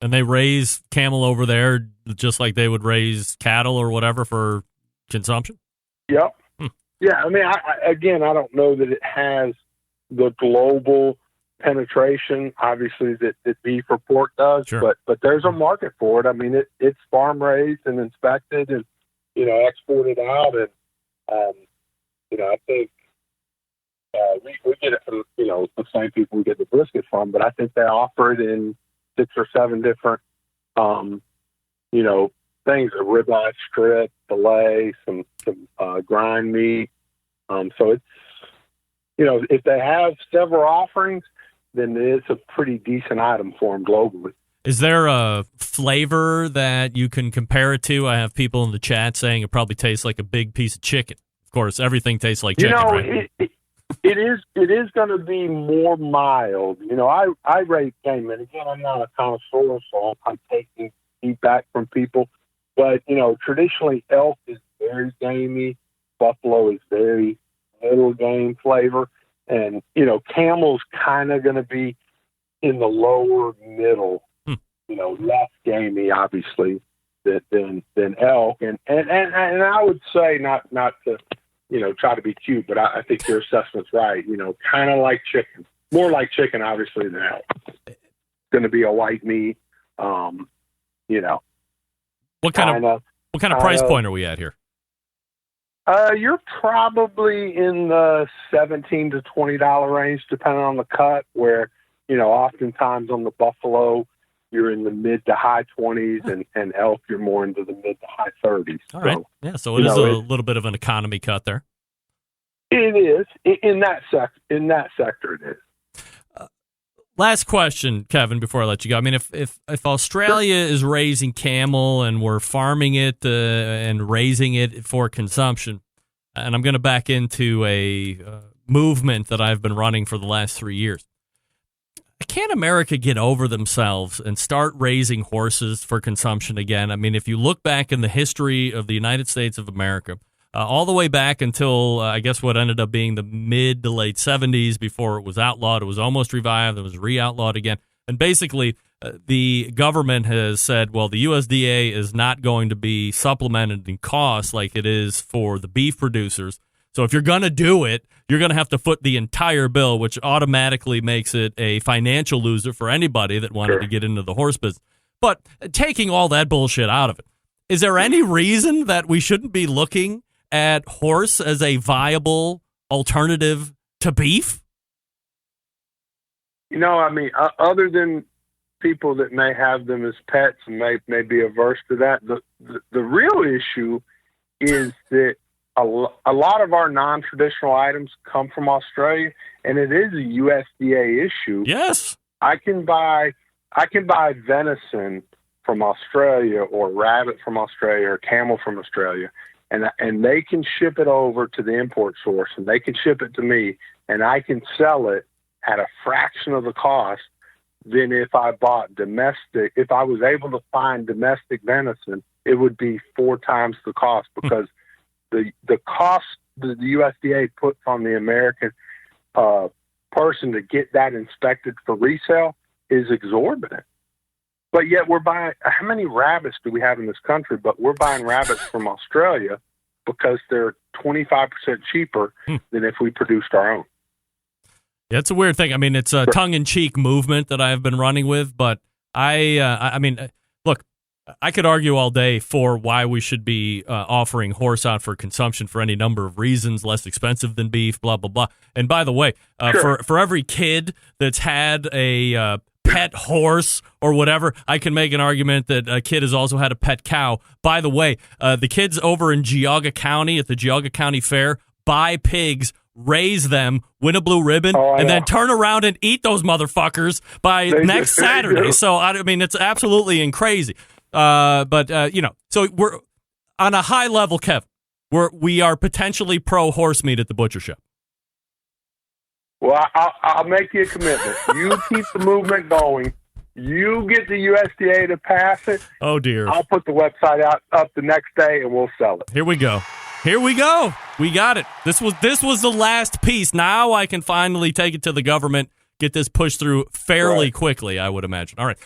And they raise camel over there just like they would raise cattle or whatever for consumption? Yep. Yeah, I mean, I don't know that it has the global penetration, obviously, that beef or pork does, sure. but there's a market for it. I mean, it's farm-raised and inspected and, exported out. And, I think we get it from, the same people we get the brisket from, but I think they offer it in 6 or 7 different, things, a ribeye strip, fillet, some grind meat. So it's, if they have several offerings, then it's a pretty decent item for them globally. Is there a flavor that you can compare it to? I have people in the chat saying it probably tastes like a big piece of chicken. Of course, everything tastes like chicken, right? It is going to be more mild. I rate game, and again, I'm not a connoisseur, so I'm taking feedback from people. But, traditionally elk is very gamey. Buffalo is very little game flavor. And, camel's kind of going to be in the lower middle, less gamey, obviously, than elk. And I would say not to, try to be cute, but I think your assessment's right. Kind of like chicken, more like chicken, obviously, than elk. It's going to be a white meat, What kind of price point are we at here? You're probably in the $17 to $20 range, depending on the cut, where, oftentimes on the buffalo, you're in the mid to high 20s, and elk, you're more into the mid to high 30s. All right. Yeah, so it is a little bit of an economy cut there. It is. In that sector, it is. Last question, Kevin, before I let you go. I mean, if Australia is raising camel and we're farming it and raising it for consumption, and I'm going to back into a movement that I've been running for the last 3 years, can't America get over themselves and start raising horses for consumption again? I mean, if you look back in the history of the United States of America, all the way back until, I guess, what ended up being the mid to late 70s before it was outlawed. It was almost revived. It was re-outlawed again. And basically, the government has said, well, the USDA is not going to be supplemented in cost like it is for the beef producers. So if you're going to do it, you're going to have to foot the entire bill, which automatically makes it a financial loser for anybody that wanted to get into the horse business. But taking all that bullshit out of it, is there any reason that we shouldn't be looking at horse as a viable alternative to beef? I mean, other than people that may have them as pets and may be averse to that, the real issue is that a lot of our non-traditional items come from Australia, and it is a USDA issue. Yes. I can buy venison from Australia, or rabbit from Australia, or camel from Australia, and they can ship it over to the import source, and they can ship it to me, and I can sell it at a fraction of the cost than if I bought domestic. If I was able to find domestic venison, it would be 4 times the cost, because the cost that the USDA puts on the American person to get that inspected for resale is exorbitant. But yet we're buying, how many rabbits do we have in this country? But we're buying rabbits from Australia because they're 25% cheaper than if we produced our own. Yeah, it's a weird thing. I mean, it's a tongue-in-cheek movement that I've been running with, but I mean, look, I could argue all day for why we should be offering horse out for consumption for any number of reasons, less expensive than beef, blah, blah, blah. And by the way, for every kid that's had a pet horse or whatever, I can make an argument that a kid has also had a pet cow. By the way, the kids over in Geauga County at the Geauga County Fair buy pigs, raise them, win a blue ribbon, and then turn around and eat those motherfuckers by next Saturday. So, I mean, it's absolutely crazy. But you know, so we're on a high level, Kev. We are potentially pro horse meat at the butcher shop. Well, I'll make you a commitment. You keep the movement going. You get the USDA to pass it. Oh, dear. I'll put the website up the next day, and we'll sell it. Here we go. We got it. This was the last piece. Now I can finally take it to the government, get this pushed through fairly quickly, I would imagine. All right.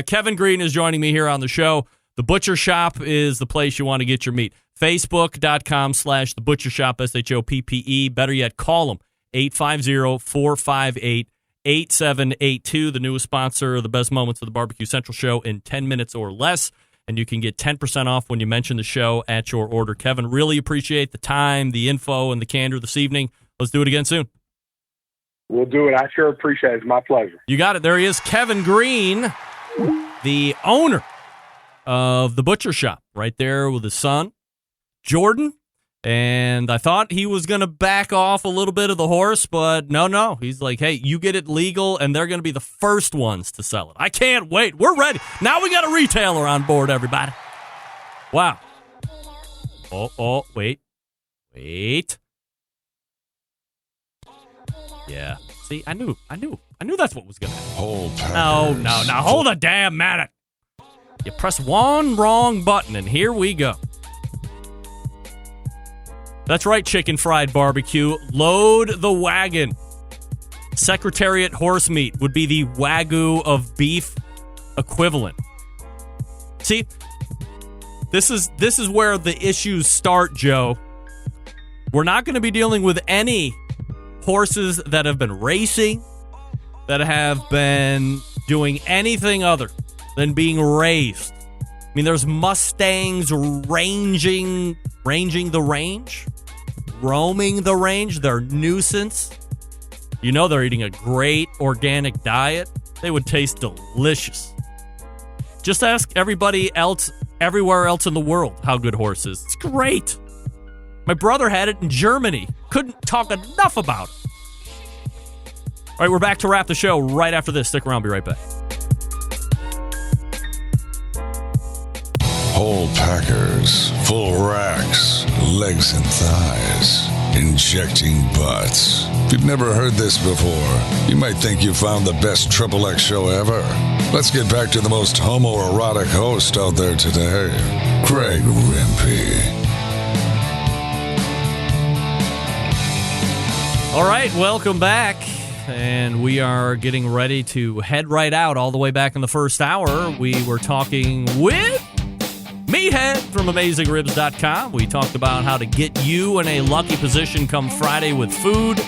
Kevin Green is joining me here on the show. The Butcher Shop is the place you want to get your meat. Facebook.com/The Butcher Shop, SHOPPE. Better yet, call them. 850-458-8782, the newest sponsor of the best moments of the Barbecue Central show in 10 minutes or less. And you can get 10% off when you mention the show at your order. Kevin, really appreciate the time, the info, and the candor this evening. Let's do it again soon. We'll do it. I sure appreciate it. It's my pleasure. You got it. There he is, Kevin Green, the owner of the Butcher Shop, right there with his son, Jordan. And I thought he was going to back off a little bit of the horse, but no. He's like, hey, you get it legal, and they're going to be the first ones to sell it. I can't wait. We're ready. Now we got a retailer on board, everybody. Wow. Oh, wait. Yeah. See, I knew that's what was going to happen. No. Now hold a damn minute. You press one wrong button, and here we go. That's right, Chicken Fried Barbecue. Load the wagon. Secretariat horse meat would be the Wagyu of beef equivalent. See, this is where the issues start, Joe. We're not going to be dealing with any horses that have been racing, that have been doing anything other than being raised. I mean, there's Mustangs ranging the range, roaming the range. They're nuisance. You know they're eating a great organic diet. They would taste delicious. Just ask everybody else, everywhere else in the world, how good horse is. It's great. My brother had it in Germany. Couldn't talk enough about it. All right, we're back to wrap the show right after this. Stick around. Be right back. Whole packers, full racks, legs and thighs, injecting butts. If you've never heard this before, you might think you found the best XXX show ever. Let's get back to the most homoerotic host out there today, Greg Rempe. All right, welcome back. And we are getting ready to head right out all the way back in the first hour. We were talking with Meathead from AmazingRibs.com. We talked about how to get you in a lucky position come Friday with food.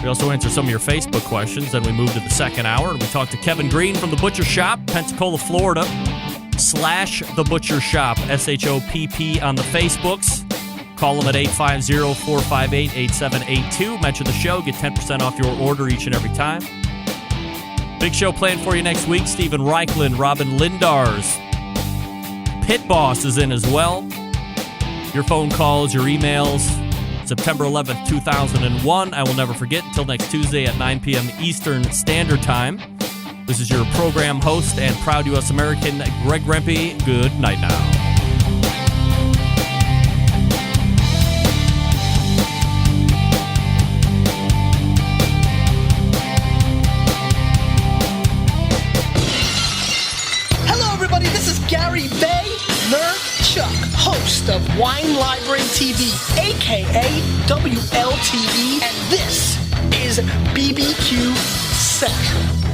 We also answered some of your Facebook questions. Then we moved to the second hour, and we talked to Kevin Green from The Butcher Shop, Pensacola, Florida, /The Butcher Shop, SHOPP on the Facebooks. Call them at 850-458-8782. Mention the show. Get 10% off your order each and every time. Big show planned for you next week. Stephen Reichlin, Robin Lindars. Pit Boss is in as well. your phone calls, your emails. September 11th, 2001. I will never forget until next Tuesday at 9 p.m. Eastern Standard Time. This is your program host and proud U.S. American, Greg Rempe. Good night now. Hello, everybody. This is Gary Vaynerchuk, host of Wine Library TV, a.k.a. WLTV, and this is BBQ Central.